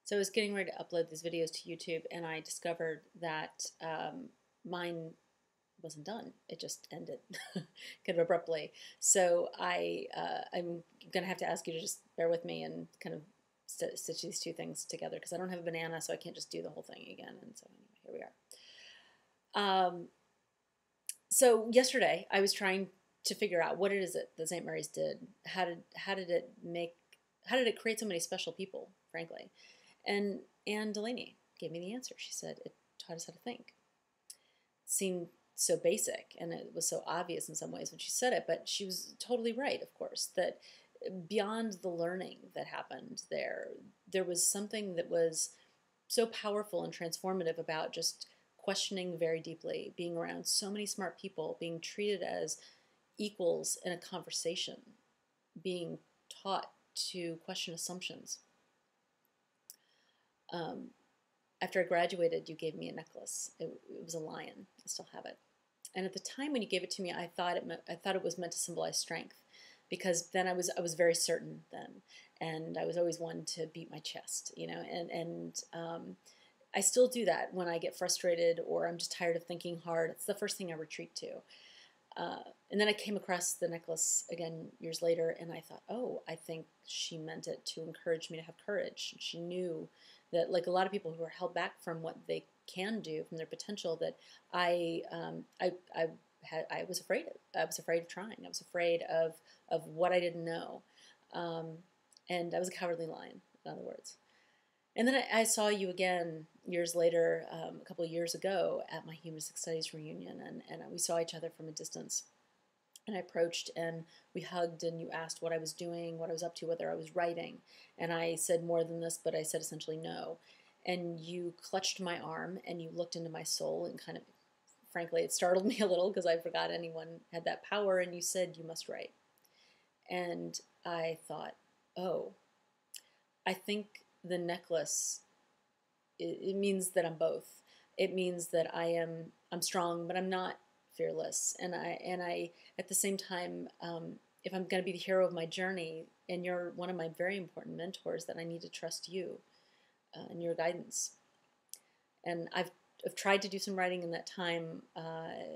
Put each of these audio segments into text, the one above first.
So I was getting ready to upload these videos to YouTube, and I discovered that mine wasn't done. It just ended kind of abruptly. So I'm gonna have to ask you to just bear with me and kind of stitch these two things together because I don't have a banana, so I can't just do the whole thing again. And so anyway, here we are. So yesterday I was trying to figure out what it is that St. Mary's did. How did it create so many special people, frankly? And Anne Delaney gave me the answer. She said it taught us how to think. It seemed so basic and it was so obvious in some ways when she said it, but she was totally right, of course, that beyond the learning that happened there was something that was so powerful and transformative about just questioning very deeply, being around so many smart people, being treated as equals in a conversation, being taught to question assumptions. Um, After I graduated, you gave me a necklace. It was a lion. I still have it. And at the time when you gave it to me, I thought it was meant to symbolize strength, because then I was very certain then, and I was always one to beat my chest, and I still do that when I get frustrated or I'm just tired of thinking hard. It's the first thing I retreat to. And then I came across the necklace again years later, and I thought, oh, I think she meant it to encourage me to have courage. She knew that, like a lot of people who are held back from what they can do, from their potential, that I was afraid of. I was afraid of trying. I was afraid of what I didn't know, and I was a cowardly lion, in other words. And then I saw you again years later, a couple of years ago, at my Humanistic Studies reunion, and we saw each other from a distance. And I approached and we hugged, and you asked what I was doing, what I was up to, whether I was writing. And I said more than this, but I said essentially no. And you clutched my arm and you looked into my soul, and kind of, frankly, it startled me a little because I forgot anyone had that power. And you said, you must write. And I thought, oh, I think the necklace, it means that I'm both. It means that I'm strong, but I'm not fearless. And I at the same time, if I'm going to be the hero of my journey, and you're one of my very important mentors, that I need to trust you and your guidance. And I've tried to do some writing in that time.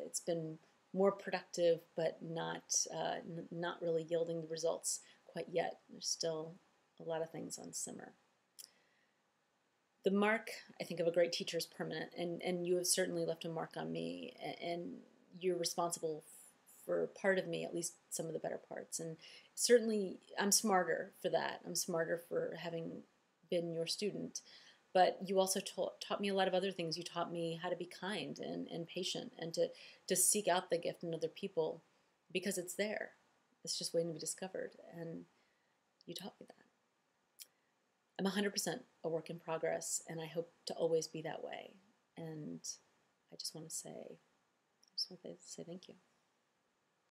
It's been more productive, but not really yielding the results quite yet. There's still a lot of things on simmer. The mark, I think, of a great teacher is permanent, and you have certainly left a mark on me, and you're responsible for part of me, at least some of the better parts. And certainly I'm smarter for that. I'm smarter for having been your student. But you also taught me a lot of other things. You taught me how to be kind and patient, and to seek out the gift in other people, because it's there. It's just waiting to be discovered. And you taught me that. I'm 100% a work in progress, and I hope to always be that way. And I just want to say thank you.